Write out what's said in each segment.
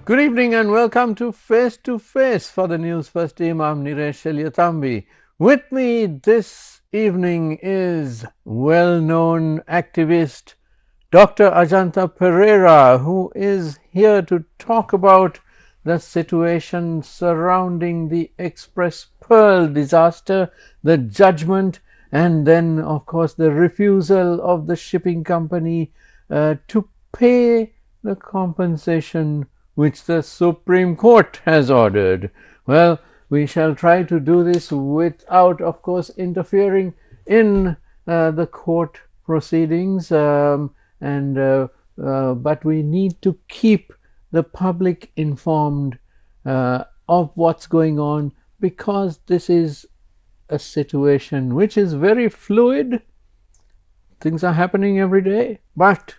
Good evening and welcome to Face for the Newsfirst team. I'm Niresh Elyathambi. With me this evening is well-known activist Dr. Ajantha Perera, who is here to talk about the situation surrounding the Express Pearl disaster, the judgment, and then, of course, the refusal of the shipping company to pay the compensation which the Supreme Court has ordered. Well, we shall try to do this without, of course, interfering in the court proceedings, but we need to keep the public informed of what's going on, because this is a situation which is very fluid. Things are happening every day, but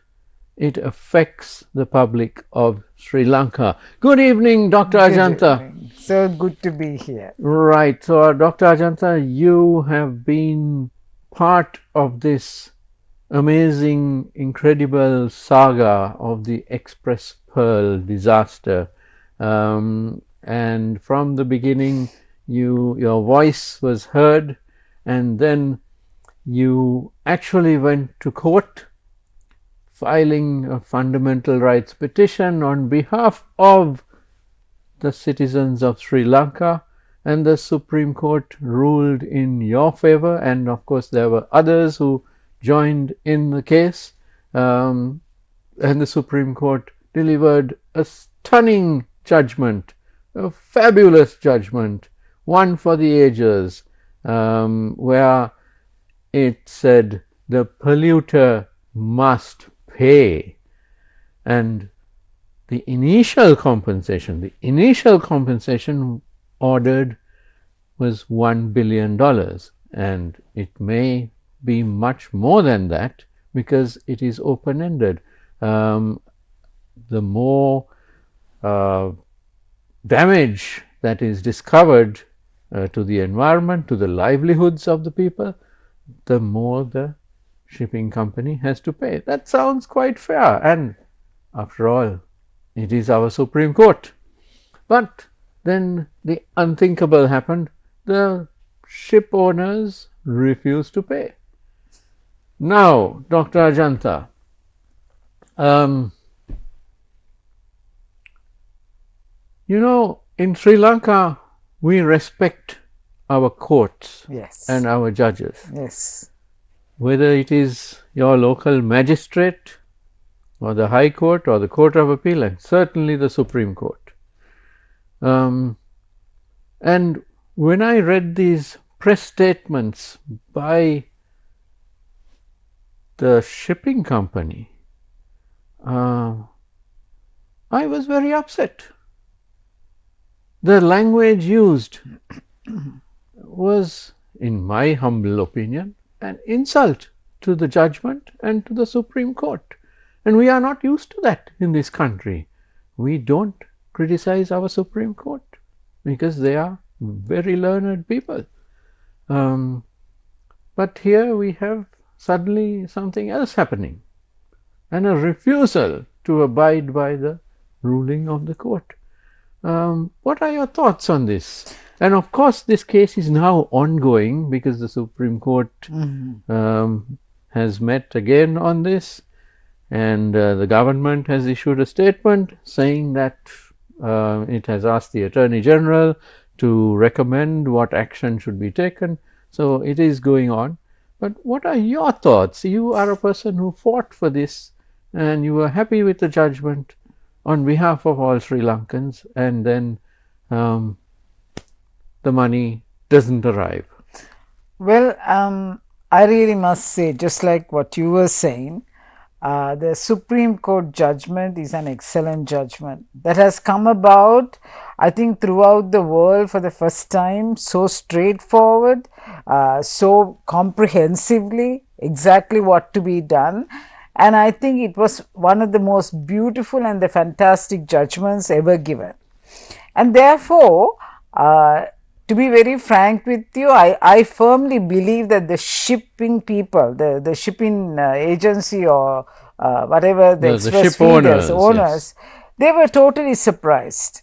it affects the public of Sri Lanka. Good evening, Dr. Ajantha. Evening. So good to be here. Right. So, Dr. Ajantha, you have been part of this amazing, incredible saga of the Express Pearl disaster. And from the beginning, your voice was heard, and then you actually went to court, filing a fundamental rights petition on behalf of the citizens of Sri Lanka, and the Supreme Court ruled in your favor, and of course there were others who joined in the case, and the Supreme Court delivered a stunning judgment, a fabulous judgment, one for the ages, where it said the polluter must pay. And the initial compensation ordered was $1 billion, and it may be much more than that because it is open-ended. The more damage that is discovered to the environment, to the livelihoods of the people, the more the shipping company has to pay. That sounds quite fair, and after all, it is our Supreme Court. But then the unthinkable happened. The ship owners refused to pay. Now, Dr. Ajantha, in Sri Lanka, we respect our courts and our judges. Yes. Whether it is your local magistrate or the High Court or the Court of Appeal, and certainly the Supreme Court. And when I read these press statements by the shipping company, I was very upset. The language used was, in my humble opinion, an insult to the judgment and to the Supreme Court. And we are not used to that in this country. We don't criticize our Supreme Court because they are very learned people. But here we have suddenly something else happening, and a refusal to abide by the ruling of the court. What are your thoughts on this? And of course, this case is now ongoing because the Supreme Court has met again on this, and the government has issued a statement saying that it has asked the Attorney General to recommend what action should be taken. So it is going on. But what are your thoughts? You are a person who fought for this, and you were happy with the judgment on behalf of all Sri Lankans, and then the money doesn't arrive. Well, I really must say, just like what you were saying, the Supreme Court judgment is an excellent judgment that has come about, I think, throughout the world for the first time, so straightforward, so comprehensively, exactly what to be done. And I think it was one of the most beautiful and the fantastic judgments ever given. And therefore, to be very frank with you, I firmly believe that the shipping people, the shipping agency or whatever, the express ship feeders, owners, yes. They were totally surprised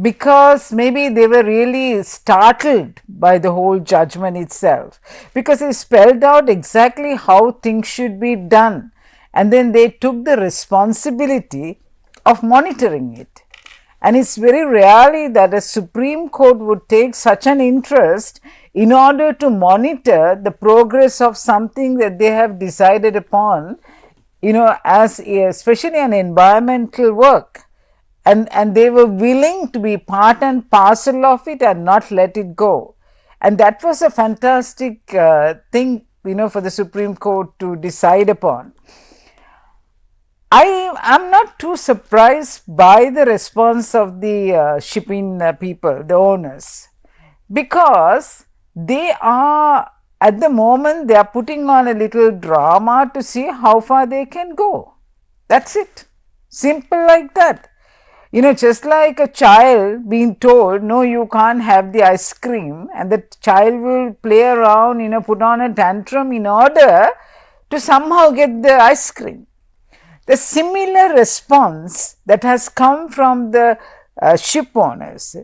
because maybe they were really startled by the whole judgment itself, because it spelled out exactly how things should be done, and then they took the responsibility of monitoring it. And it's very rarely that a Supreme Court would take such an interest in order to monitor the progress of something that they have decided upon, as especially an environmental work. And they were willing to be part and parcel of it and not let it go. And that was a fantastic thing, for the Supreme Court to decide upon. I am not too surprised by the response of the shipping people, the owners, because they are, at the moment, they are putting on a little drama to see how far they can go. That's it. Simple like that. Just like a child being told, no, you can't have the ice cream, and the child will play around, put on a tantrum in order to somehow get the ice cream. The similar response that has come from the ship owners,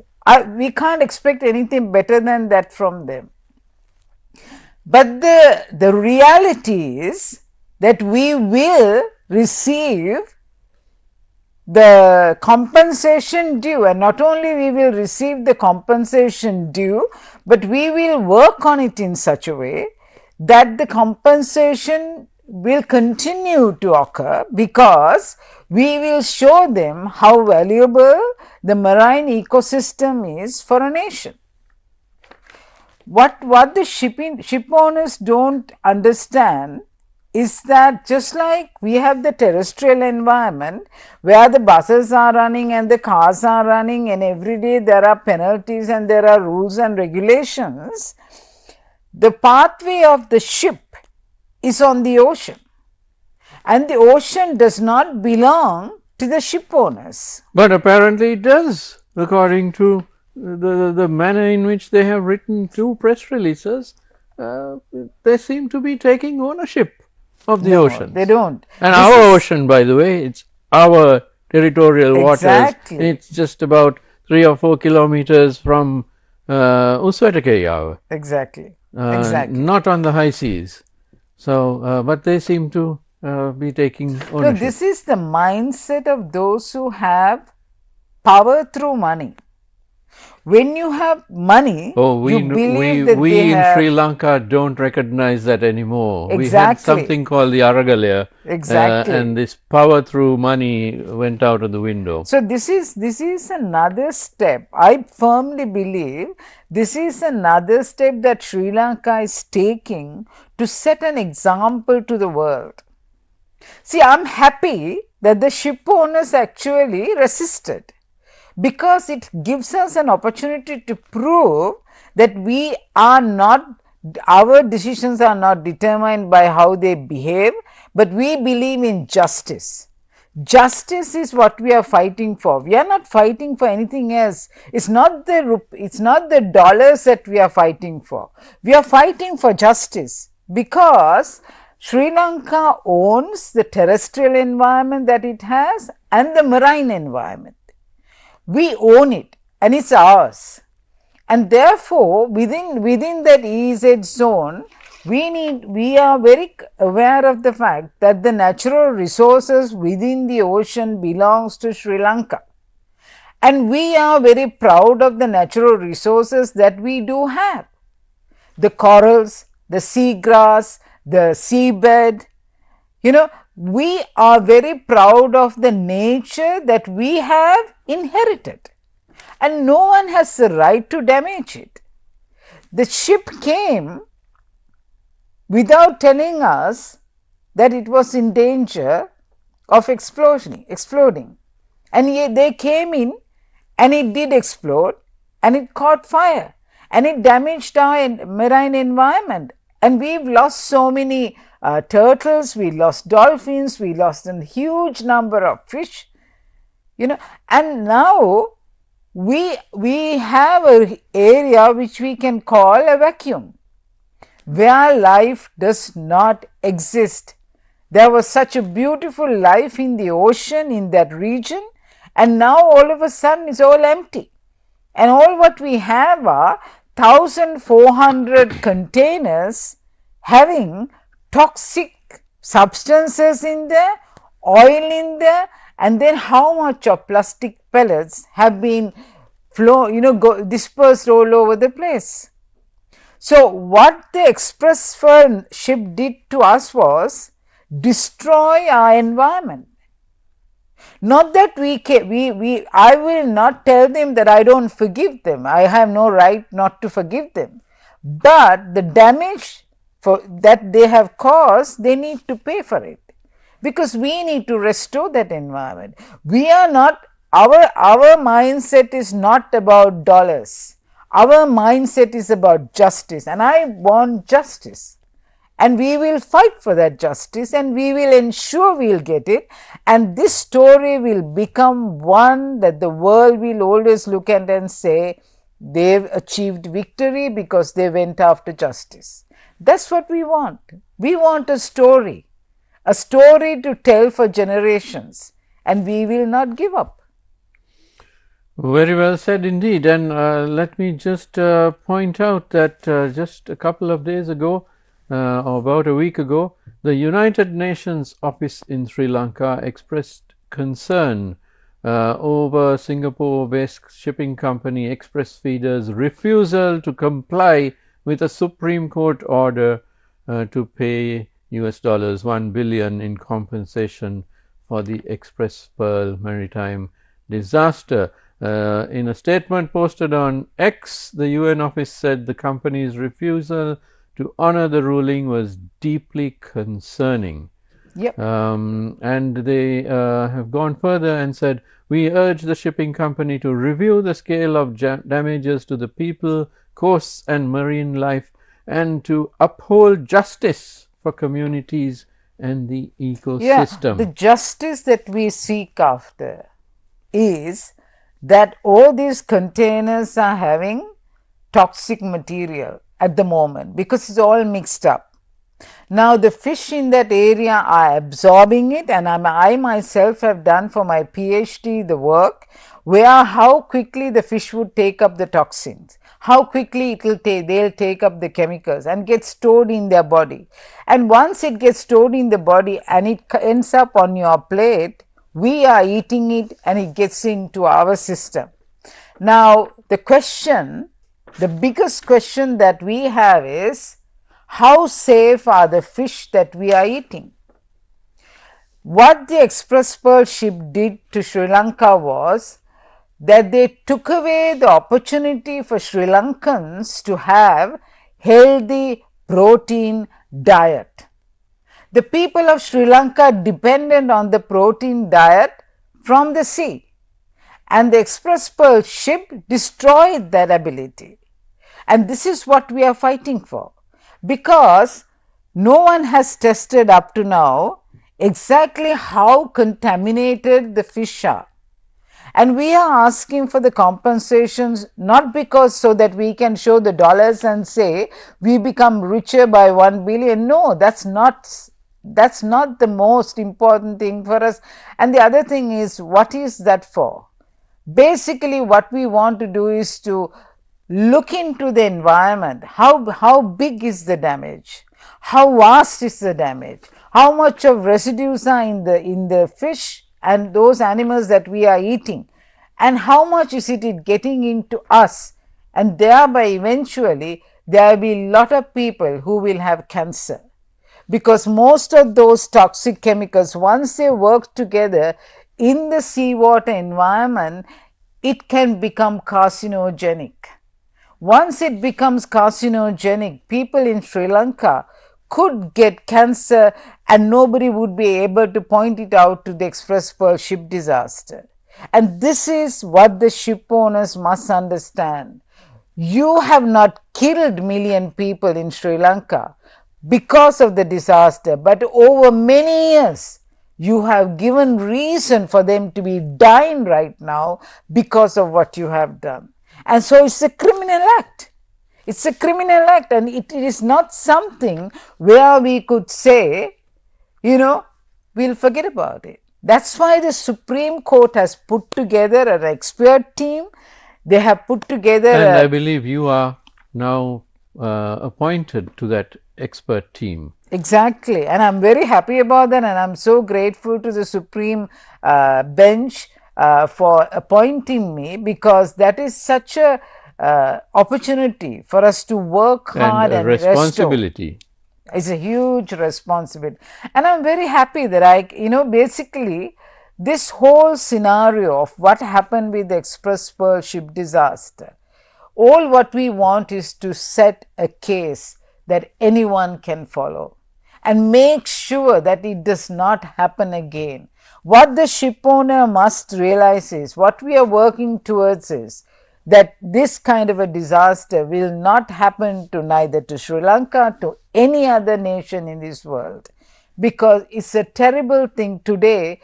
we can't expect anything better than that from them. But the reality is that we will receive the compensation due, and not only we will receive the compensation due, but we will work on it in such a way that the compensation will continue to occur, because we will show them how valuable the marine ecosystem is for a nation. What the ship owners don't understand is that just like we have the terrestrial environment where the buses are running and the cars are running, and every day there are penalties and there are rules and regulations, the pathway of the ship is on the ocean, and the ocean does not belong to the ship owners. But apparently it does, according to the manner in which they have written 2 press releases. They seem to be taking ownership of the ocean. They don't. And this our ocean, by the way, it's our territorial waters. It's just about 3 or 4 kilometers from Uswetake. Exactly. Not on the high seas. So, but they seem to be taking ownership. No, this is the mindset of those who have power through money. When you have money, we in Sri Lanka don't recognize that anymore. We had something called the Aragalaya. And this power through money went out of the window. So this is another step. I firmly believe this is another step that Sri Lanka is taking to set an example to the world. See, I'm happy that the ship owners actually resisted, because it gives us an opportunity to prove that we are not, our decisions are not determined by how they behave, but we believe in justice. Justice is what we are fighting for. We are not fighting for anything else. It's not the dollars that we are fighting for. We are fighting for justice, because Sri Lanka owns the terrestrial environment that it has and the marine environment. We own it and it's ours, and therefore within that EEZ zone, we are very aware of the fact that the natural resources within the ocean belongs to Sri Lanka, and we are very proud of the natural resources that we do have. The corals, the seagrass, the seabed, we are very proud of the nature that we have inherited, and no one has the right to damage it. The ship came without telling us that it was in danger of exploding, and yet they came in and it did explode, and it caught fire, and it damaged our marine environment, and we've lost so many turtles, we lost dolphins, we lost a huge number of fish, and now we have an area which we can call a vacuum, where life does not exist. There was such a beautiful life in the ocean in that region, And now all of a sudden it's all empty. And all what we have are 1,400 containers having toxic substances in there, oil in there, and then how much of plastic pellets have been dispersed all over the place. So what the express fur ship did to us was destroy our environment. Not that I will not tell them that I don't forgive them. I have no right not to forgive them. But the damage that they have caused, they need to pay for it. Because we need to restore that environment. We are not, our mindset is not about dollars. Our mindset is about justice, and I want justice. And we will fight for that justice, and we will ensure we will get it. And this story will become one that the world will always look at and say, they've achieved victory because they went after justice. That's what we want. We want a story to tell for generations, and we will not give up. Very well said indeed. And let me just point out that just a couple of days ago, or about a week ago, the United Nations office in Sri Lanka expressed concern over Singapore-based shipping company Express Feeder's refusal to comply with a Supreme Court order to pay US $1 billion in compensation for the Express Pearl maritime disaster. In a statement posted on X, the UN office said the company's refusal to honor the ruling was deeply concerning. Yep. And they have gone further and said, we urge the shipping company to review the scale of damages to the people, coasts, and marine life, and to uphold justice for communities and the ecosystem. Yeah, the justice that we seek after is that all these containers are having toxic material at the moment because it's all mixed up. Now the fish in that area are absorbing it, and I myself have done for my PhD the work where how quickly the fish would take up the toxins, how quickly they'll take up the chemicals and get stored in their body. And once it gets stored in the body and it ends up on your plate, we are eating it and it gets into our system. Now the biggest question that we have is, how safe are the fish that we are eating? What the Express Pearl ship did to Sri Lanka was that they took away the opportunity for Sri Lankans to have healthy protein diet. The people of Sri Lanka depended on the protein diet from the sea, and the Express Pearl ship destroyed that ability. And this is what we are fighting for, because no one has tested up to now exactly how contaminated the fish are. And we are asking for the compensations not because so that we can show the dollars and say we become richer by 1 billion. No, that's not the most important thing for us. And the other thing is, what is that for? Basically, what we want to do is to look into the environment. How big is the damage? How vast is the damage? How much of residues are in the fish and those animals that we are eating? And how much is it getting into us? And thereby eventually there will be a lot of people who will have cancer. Because most of those toxic chemicals, once they work together in the seawater environment, it can become carcinogenic. Once it becomes carcinogenic, people in Sri Lanka could get cancer and nobody would be able to point it out to the Express Pearl ship disaster. And this is what the ship owners must understand. You have not killed million people in Sri Lanka because of the disaster, but over many years you have given reason for them to be dying right now because of what you have done. And so it's a criminal act. It's a criminal act, and it is not something where we could say, we'll forget about it. That's why the Supreme Court has put together an expert team. They have put together And I a believe you are now appointed to that expert team. exactly, and I'm very happy about that, and I'm so grateful to the Supreme Bench for appointing me, because that is such a opportunity for us to work And hard a and restore. responsibility. It's a huge responsibility, and I'm very happy that basically this whole scenario of what happened with the Express Pearl ship disaster, all what we want is to set a case that anyone can follow and make sure that it does not happen again. What the ship owner must realize is, what we are working towards is that this kind of a disaster will not happen to neither to Sri Lanka, to any other nation in this world, because it's a terrible thing today.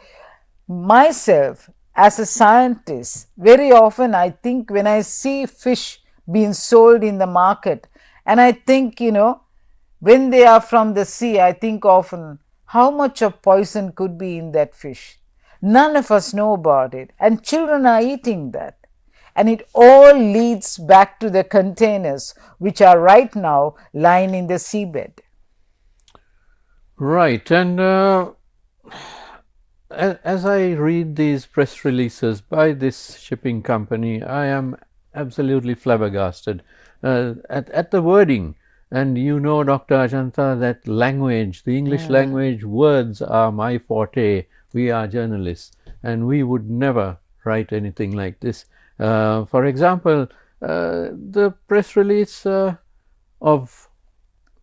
Myself, as a scientist, very often I think when I see fish being sold in the market, and I think, when they are from the sea, I think often how much of poison could be in that fish. None of us know about it, and children are eating that. And it all leads back to the containers which are right now lying in the seabed. Right. And as I read these press releases by this shipping company, I am absolutely flabbergasted at the wording. And you know, Dr. Ajantha, that language, the English language, words are my forte. We are journalists, and we would never write anything like this. For example, the press release of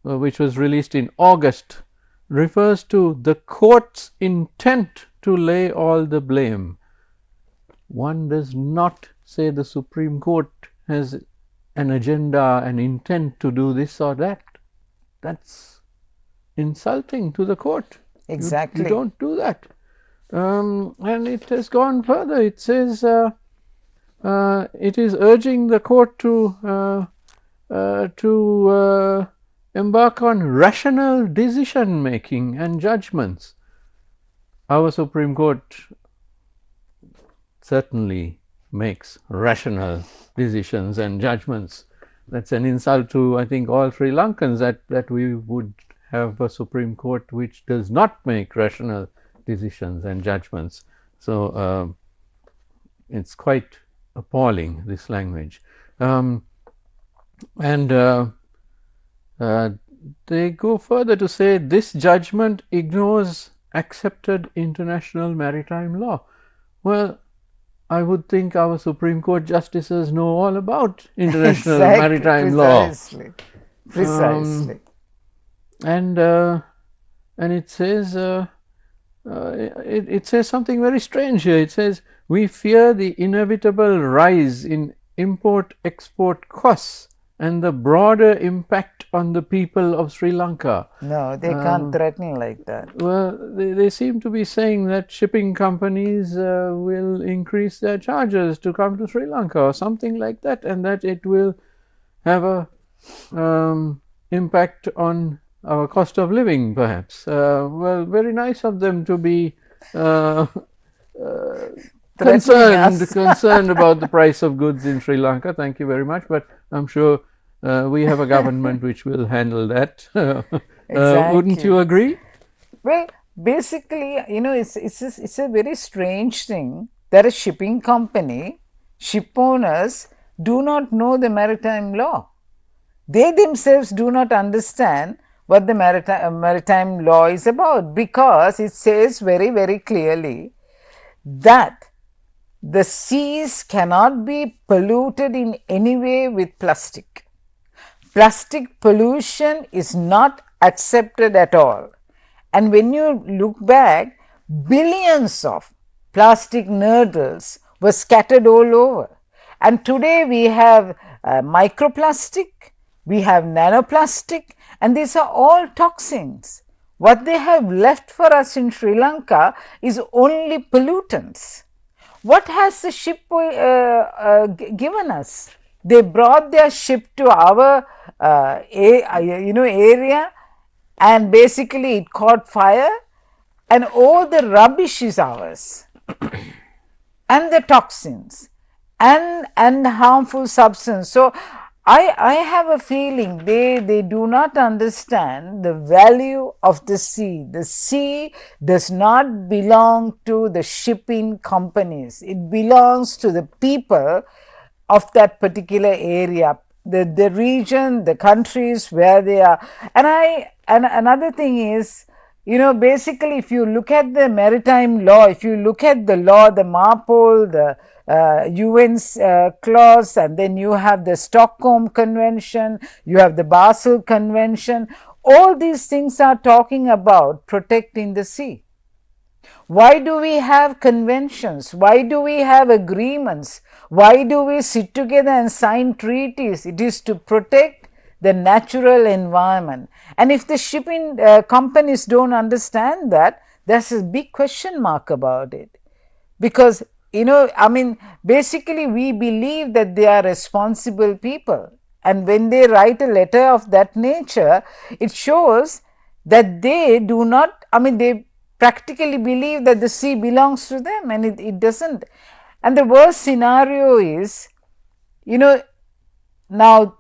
which was released in August, refers to the court's intent to lay all the blame. One does not say the Supreme Court has an agenda, an intent to do this or that. That's insulting to the court. Exactly. You don't do that. And it has gone further. It says it is urging the court to embark on rational decision making and judgments. Our Supreme Court certainly makes rational decisions and judgments. That's an insult to, I think, all Sri Lankans, that we would have a Supreme Court which does not make rational decisions and judgments. So it's quite appalling, this language. And they go further to say this judgment ignores accepted international maritime law. Well, I would think our Supreme Court justices know all about international maritime precisely, law. Precisely. And it says it says something very strange here. It says we fear the inevitable rise in import-export costs and the broader impact on the people of Sri Lanka. No, they can't threaten like that. Well, they seem to be saying that shipping companies will increase their charges to come to Sri Lanka or something like that, and that it will have a impact on our cost of living, perhaps. Well, very nice of them to be concerned about the price of goods in Sri Lanka. Thank you very much. But I'm sure we have a government which will handle that. Exactly. Wouldn't you agree? Well, basically, it's a very strange thing that a shipping company, ship owners do not know the maritime law. They themselves do not understand what the maritime law is about, because it says very, very clearly that the seas cannot be polluted in any way with plastic. Plastic pollution is not accepted at all. And when you look back, billions of plastic nurdles were scattered all over. And today we have microplastic, we have nanoplastic, and these are all toxins. What they have left for us in Sri Lanka is only pollutants. What has the ship given us? They brought their ship to our area, and basically it caught fire, and all the rubbish is ours, and the toxins and harmful substance. So I have a feeling they do not understand the value of the sea. The sea does not belong to the shipping companies. It belongs to the people of that particular area, the region, the countries where they are. And another thing is, you know, basically, if you look at the maritime law, if you look at the law, the MARPOL, the UN's clause, and then you have the Stockholm Convention, you have the Basel Convention, all these things are talking about protecting the sea. Why do we have conventions? Why do we have agreements? Why do we sit together and sign treaties? It is to protect the natural environment. And if the shipping companies don't understand that, there's a big question mark about it. Because, you know, I mean, basically, we believe that they are responsible people. And when they write a letter of that nature, it shows that they do not, I mean, they practically believe that the sea belongs to them, and it doesn't. And the worst scenario is, you know, now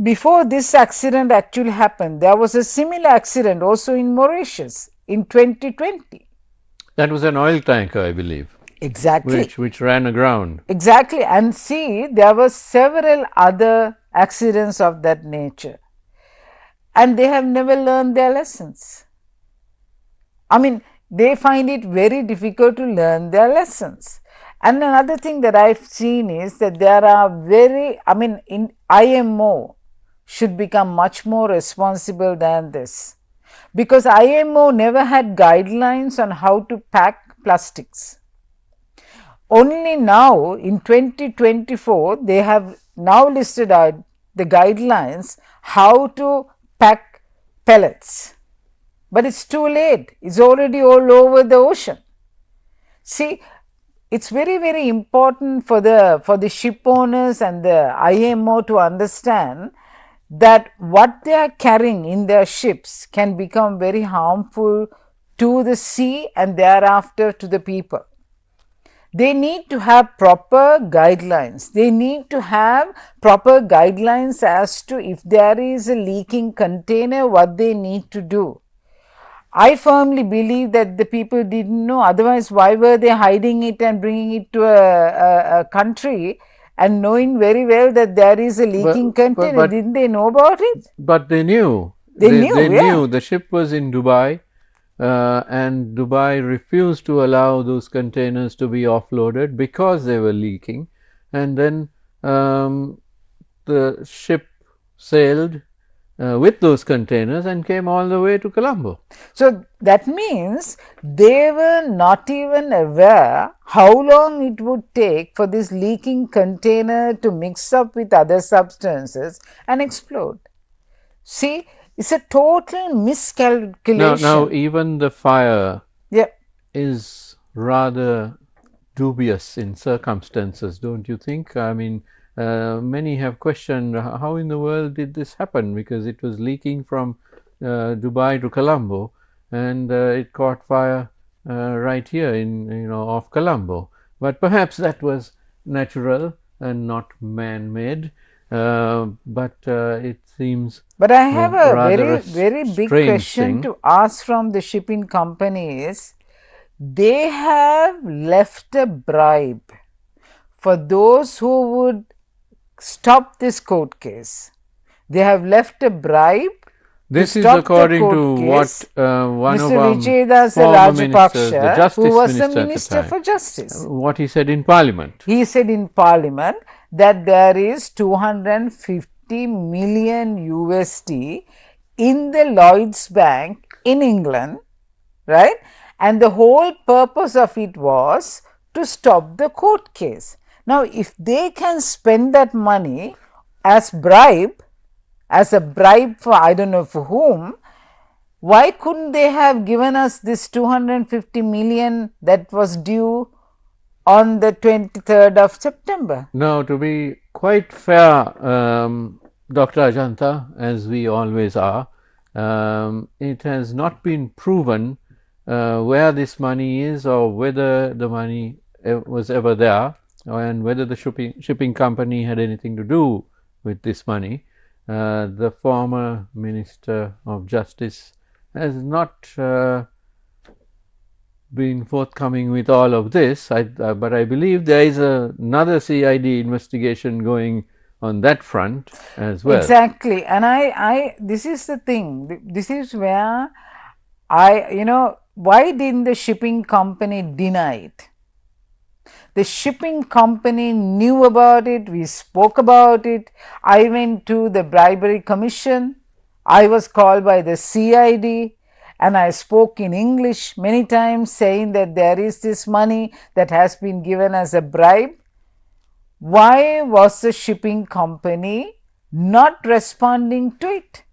before this accident actually happened, there was a similar accident also in Mauritius in 2020. That was an oil tanker, I believe. Exactly. Which ran aground. Exactly. And see, there were several other accidents of that nature. And they have never learned their lessons. I mean, they find it very difficult to learn their lessons. And another thing that I've seen is that there are in IMO should become much more responsible than this, because IMO never had guidelines on how to pack plastics. Only now in 2024 they have now listed out the guidelines how to pack pellets, but it's too late. It's already all over the ocean. See, it's very, very important for the ship owners and the IMO to understand that what they are carrying in their ships can become very harmful to the sea and thereafter to the people. They need to have proper guidelines. They need to have proper guidelines as to if there is a leaking container, what they need to do. I firmly believe that the people didn't know. Otherwise, why were they hiding it and bringing it to a country and knowing very well that there is a leaking container? Didn't they know about it? But they knew. They knew. The ship was in Dubai, and Dubai refused to allow those containers to be offloaded because they were leaking. And then the ship sailed with those containers and came all the way to Colombo. So that means they were not even aware how long it would take for this leaking container to mix up with other substances and explode. See, it's a total miscalculation. Now even the fire is rather dubious in circumstances, don't you think? I mean, many have questioned how in the world did this happen, because it was leaking from Dubai to Colombo, and it caught fire right here in off Colombo. But perhaps that was natural and not man-made. But it seems. But I have a very big question to ask from the shipping companies. They have left a bribe for those who would stop this court case. They have left a bribe. This is according to what one of our former ministers, the Justice who was Minister the Minister for Justice, what he said in Parliament. He said in Parliament that there is 250 million USD in the Lloyds Bank in England, right? And the whole purpose of it was to stop the court case. Now, if they can spend that money as a bribe for I don't know for whom, why couldn't they have given us this 250 million that was due on the 23rd of September? Now, to be quite fair, Dr. Ajantha, as we always are, it has not been proven where this money is or whether the money was ever there and whether the shipping company had anything to do with this money. The former Minister of Justice has not been forthcoming with all of this, but I believe there is another CID investigation going on that front as well. Exactly. And this is the thing. This is where why didn't the shipping company deny it? The shipping company knew about it. We spoke about it. I went to the bribery commission. I was called by the CID and I spoke in English many times saying that there is this money that has been given as a bribe. Why was the shipping company not responding to it?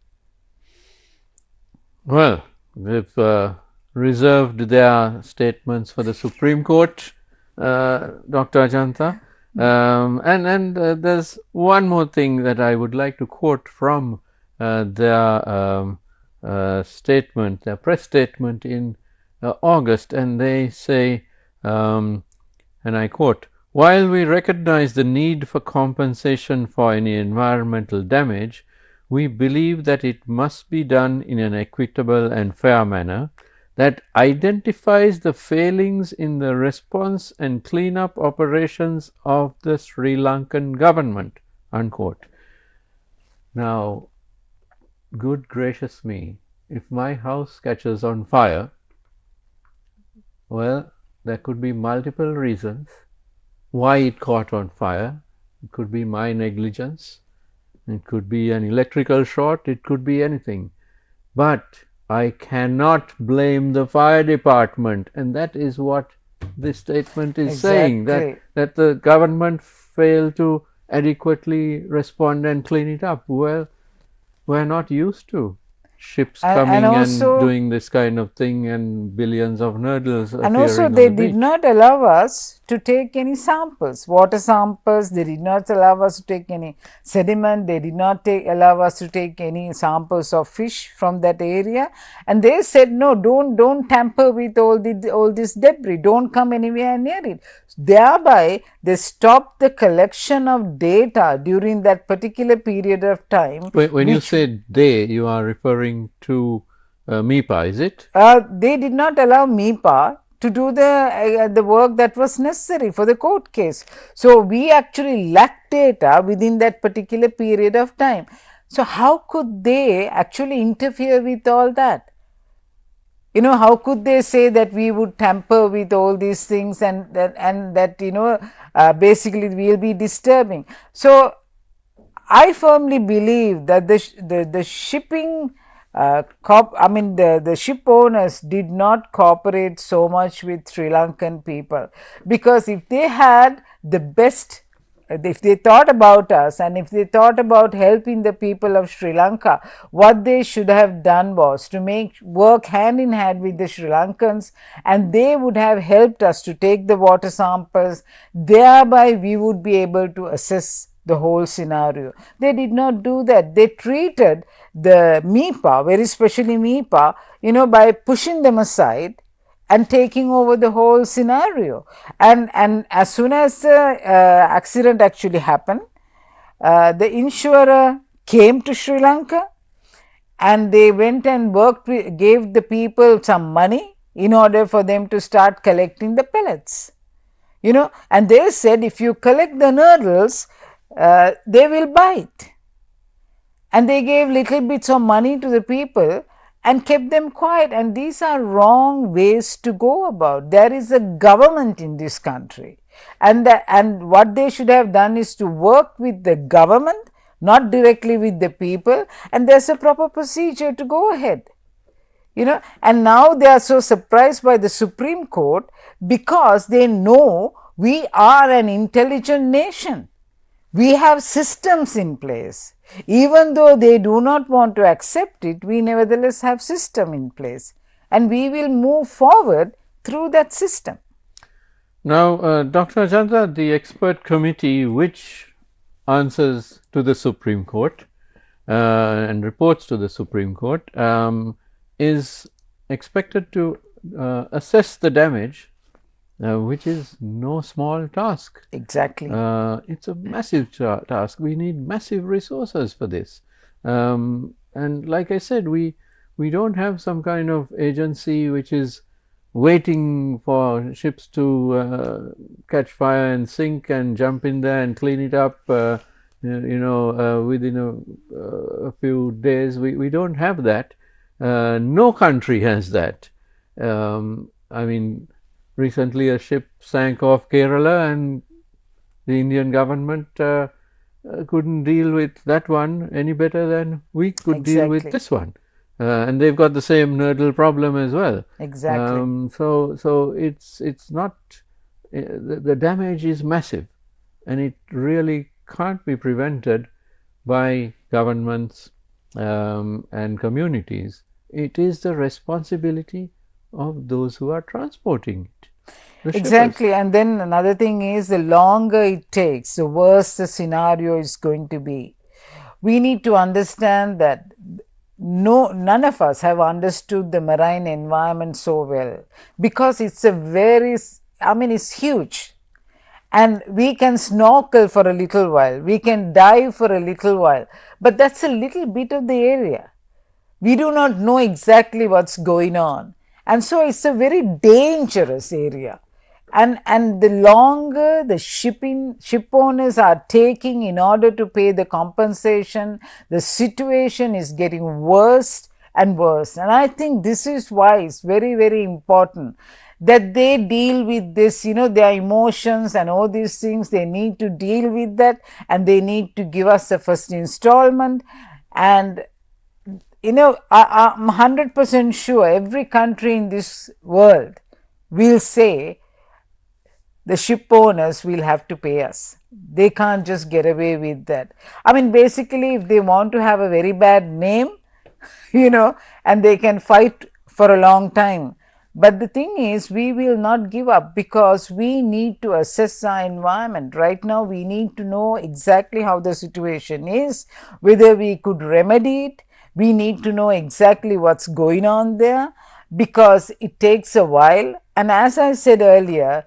Well, they've reserved their statements for the Supreme Court, Dr. Ajantha. And there's one more thing that I would like to quote from their statement, their press statement in August, and they say, and I quote, "While we recognize the need for compensation for any environmental damage, we believe that it must be done in an equitable and fair manner that identifies the failings in the response and cleanup operations of the Sri Lankan government." Unquote. Now, good gracious me, if my house catches on fire, well, there could be multiple reasons why it caught on fire. It could be my negligence, it could be an electrical short, it could be anything. But I cannot blame the fire department, and that is what this statement is saying, that the government failed to adequately respond and clean it up. Well, we're not used to ships coming and doing this kind of thing and billions of noodles appearing on the beach. And also they did not allow us to take any samples, water samples. They did not allow us to take any sediment. They did not allow us to take any samples of fish from that area. And they said, no, don't tamper with all this debris. Don't come anywhere near it. Thereby, they stopped the collection of data during that particular period of time. When you said they, you are referring to MIPA, is it? They did not allow MIPA to do the work that was necessary for the court case. So, we actually lacked data within that particular period of time. So, how could they actually interfere with all that? How could they say that we would tamper with all these things and that basically we will be disturbing? So, I firmly believe that the shipping the ship owners did not cooperate so much with Sri Lankan people, because if they had the best, if they thought about us and if they thought about helping the people of Sri Lanka, what they should have done was to work hand in hand with the Sri Lankans, and they would have helped us to take the water samples. Thereby, we would be able to assess the whole scenario. They did not do that. They treated the MIPA, very especially MIPA, by pushing them aside and taking over the whole scenario. And as soon as the accident actually happened, the insurer came to Sri Lanka and they went and gave the people some money in order for them to start collecting the pellets. And they said, if you collect the noodles, they will bite. And they gave little bits of money to the people and kept them quiet. And these are wrong ways to go about. There is a government in this country, and what they should have done is to work with the government, not directly with the people, and there's a proper procedure to go ahead. And now they are so surprised by the Supreme Court because they know we are an intelligent nation. We have systems in place. Even though they do not want to accept it, we nevertheless have system in place, and we will move forward through that system. Now, Dr. Ajantha, the expert committee which answers to the Supreme Court and reports to the Supreme Court is expected to assess the damage, which is no small task. Exactly. It's a massive task. We need massive resources for this. And like I said, we don't have some kind of agency which is waiting for ships to catch fire and sink and jump in there and clean it up. Within a few days, we don't have that. No country has that. I mean, recently a ship sank off Kerala, and the Indian government couldn't deal with that one any better than we could deal with Exactly. this one. And they've got the same nodal problem as well. Exactly. So it's not the damage is massive, and it really can't be prevented by governments and communities. It is the responsibility of those who are transporting it, the shippers. Exactly. And then another thing is, the longer it takes, the worse the scenario is going to be. We need to understand that none of us have understood the marine environment so well, because it's a very, I mean, it's huge. And we can snorkel for a little while, we can dive for a little while, but that's a little bit of the area. We do not know exactly what's going on, and so it's a very dangerous area. And the longer the ship owners are taking in order to pay the compensation, the situation is getting worse and worse. And I think this is why it's very, very important that they deal with this, their emotions and all these things. They need to deal with that, and they need to give us the first installment. And I'm 100% sure every country in this world will say the ship owners will have to pay us. They can't just get away with that. I mean, basically, if they want to have a very bad name, and they can fight for a long time. But the thing is, we will not give up, because we need to assess our environment. Right now, we need to know exactly how the situation is, whether we could remedy it. We need to know exactly what's going on there, because it takes a while. And as I said earlier,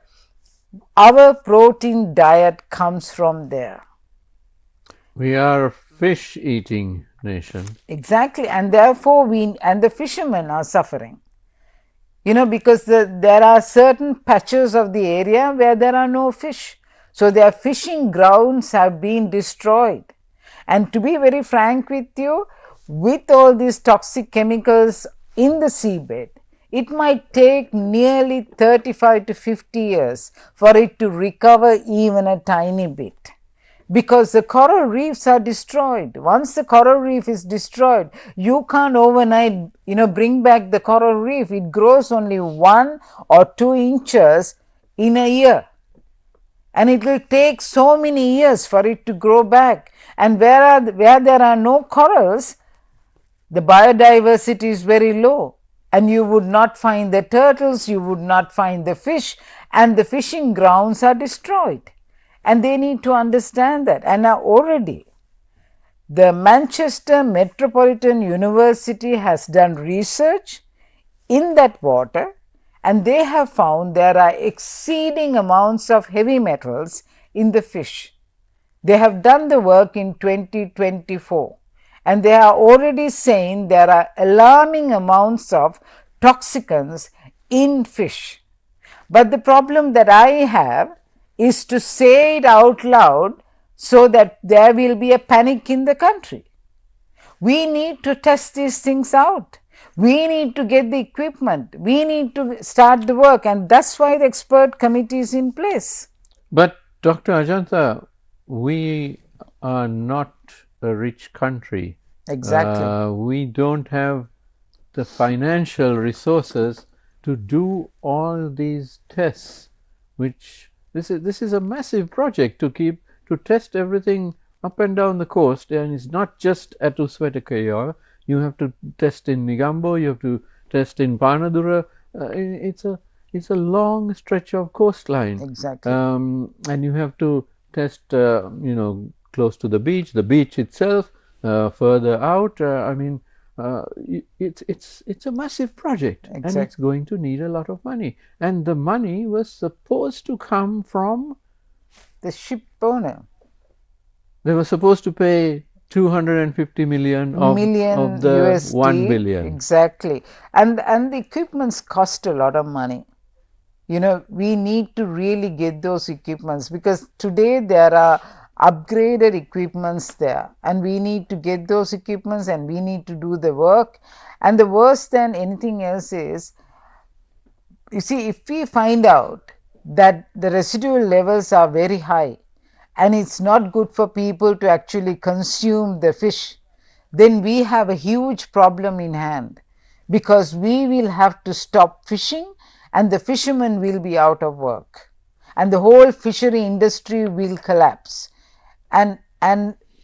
our protein diet comes from there. We are a fish eating nation. Exactly. And therefore, the fishermen are suffering. Because there are certain patches of the area where there are no fish. So their fishing grounds have been destroyed. And to be very frank with you, with all these toxic chemicals in the seabed, it might take nearly 35 to 50 years for it to recover even a tiny bit, because the coral reefs are destroyed. Once the coral reef is destroyed, you can't overnight bring back the coral reef. It grows only 1 or 2 inches in a year, and it will take so many years for it to grow back. And where there are no corals, the biodiversity is very low, and you would not find the turtles, you would not find the fish, and the fishing grounds are destroyed. And they need to understand that. And now already the Manchester Metropolitan University has done research in that water, and they have found there are exceeding amounts of heavy metals in the fish. They have done the work in 2024, and they are already saying there are alarming amounts of toxicants in fish. But the problem that I have is to say it out loud so that there will be a panic in the country. We need to test these things out. We need to get the equipment. We need to start the work, and that's why the expert committee is in place. But Dr. Ajantha, we are not a rich country. Exactly. We don't have the financial resources to do all these tests, which this is a massive project to test everything up and down the coast, and it's not just at Uswetakayor. You have to test in Negombo, you have to test in Panadura. It's a long stretch of coastline. Exactly. And you have to test, close to the beach itself, further out. it's a massive project, and it's Exactly. going to need a lot of money. And the money was supposed to come from, The ship owner. they were supposed to pay 250 million of Million the 1 USD, billion. exactly. And the equipments cost a lot of money. We need to really get those equipments, because today there are upgraded equipments there, and we need to get those equipments and we need to do the work. And the worst than anything else is, you see, if we find out that the residual levels are very high and it's not good for people to actually consume the fish, then we have a huge problem in hand, because we will have to stop fishing and the fishermen will be out of work and the whole fishery industry will collapse. And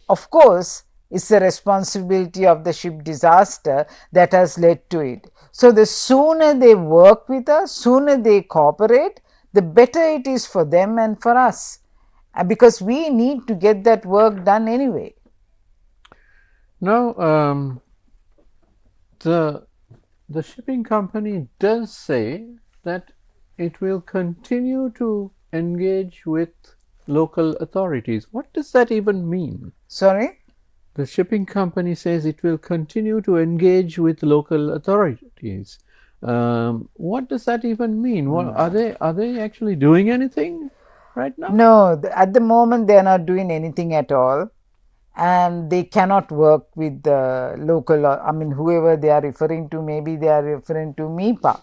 of course, it's the responsibility of the ship disaster that has led to it. So the sooner they work with us, sooner they cooperate, the better it is for them and for us, because we need to get that work done anyway. Now, the the shipping company does say that it will continue to engage with local authorities. What does that even mean? Sorry? The shipping company says it will continue to engage with local authorities. What does that even mean? What, are they actually doing anything right now? No, at the moment they are not doing anything at all, and they cannot work with the local, I mean, whoever they are referring to, maybe they are referring to MIPA.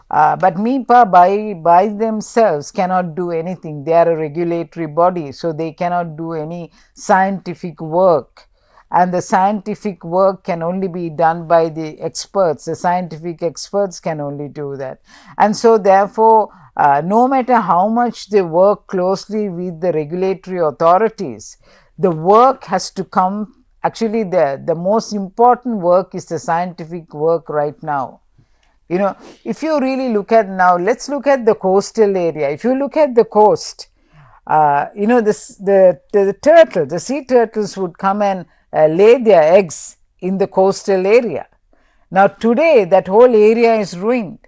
But MIPA by themselves cannot do anything. They are a regulatory body, so they cannot do any scientific work. And the scientific work can only be done by the experts. The scientific experts can only do that. And so, therefore, no matter how much they work closely with the regulatory authorities, the work has to come. Actually, the most important work is the scientific work right now. If you really look at now, let's look at the coastal area. If you look at the coast, the sea turtles would come and lay their eggs in the coastal area. Now today that whole area is ruined,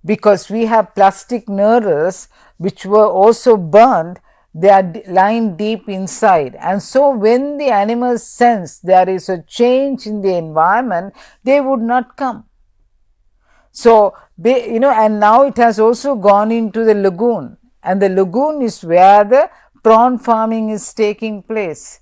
because we have plastic nurdles which were also burned. They are lying deep inside, and so when the animals sense there is a change in the environment, they would not come. So, and now it has also gone into the lagoon, and the lagoon is where the prawn farming is taking place.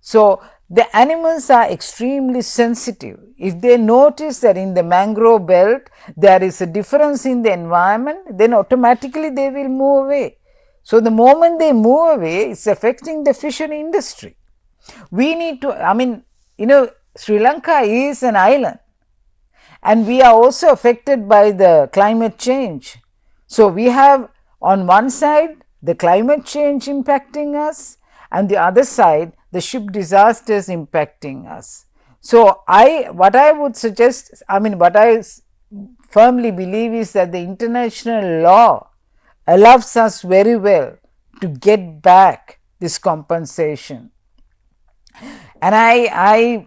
So, the animals are extremely sensitive. If they notice that in the mangrove belt there is a difference in the environment, then automatically they will move away. So, the moment they move away, it's affecting the fishery industry. We need to, Sri Lanka is an island, and we are also affected by the climate change. So, we have on one side the climate change impacting us, and the other side the ship disasters impacting us. So, what I would suggest, what I firmly believe is that the international law allows us very well to get back this compensation. And I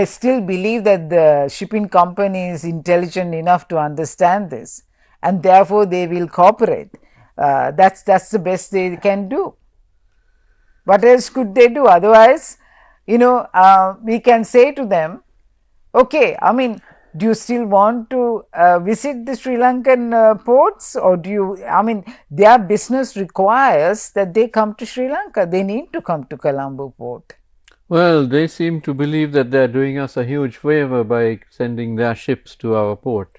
still believe that the shipping company is intelligent enough to understand this, and therefore they will cooperate. That's the best they can do. What else could they do? Otherwise, we can say to them, okay, do you still want to visit the Sri Lankan ports, or do you, their business requires that they come to Sri Lanka. They need to come to Colombo port. Well, they seem to believe that they're doing us a huge favor by sending their ships to our port.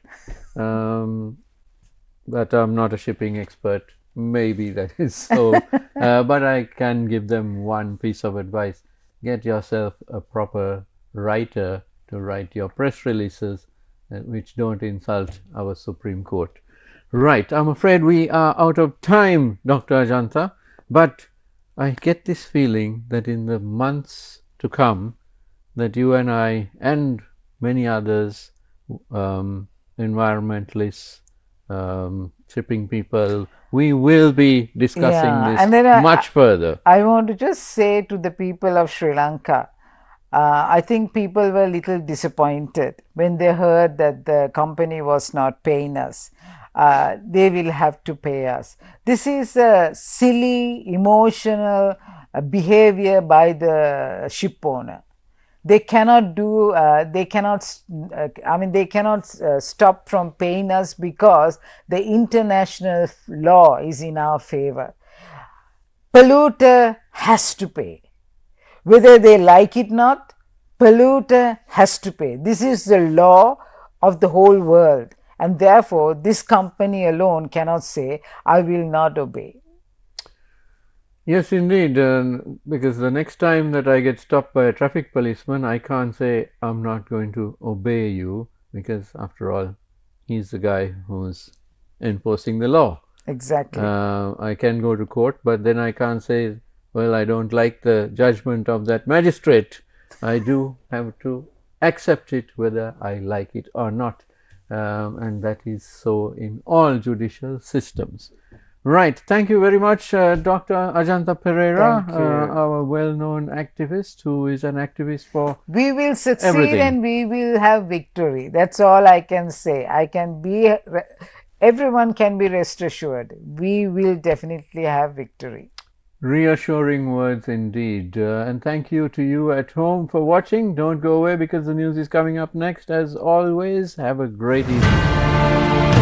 But I'm not a shipping expert. Maybe that is so. But I can give them one piece of advice. Get yourself a proper writer to write your press releases, which don't insult our Supreme Court. Right, I'm afraid we are out of time, Dr. Ajantha, but I get this feeling that in the months to come, that you and I and many others, environmentalists, shipping people, we will be discussing this and then much further. I want to just say to the people of Sri Lanka, I think people were a little disappointed when they heard that the company was not paying us. They will have to pay us. This is a silly, emotional behavior by the ship owner. They cannot do, they cannot, I mean, they cannot stop from paying us because the international law is in our favor. Polluter has to pay. Whether they like it or not, polluter has to pay. This is the law of the whole world, and therefore this company alone cannot say, I will not obey. Yes, indeed, because the next time that I get stopped by a traffic policeman, I can't say I'm not going to obey you, because after all, he's the guy who's enforcing the law. Exactly. I can go to court, but then I can't say, well, I don't like the judgment of that magistrate. I do have to accept it whether I like it or not. And that is so in all judicial systems. Right. Thank you very much, Dr. Ajantha Perera, Thank you. our well-known activist who is an activist for We will succeed everything. and we will have victory. That's all I can say. Everyone can be rest assured. We will definitely have victory. Reassuring words indeed. And thank you to you at home for watching. Don't go away because the news is coming up next. As always, have a great evening.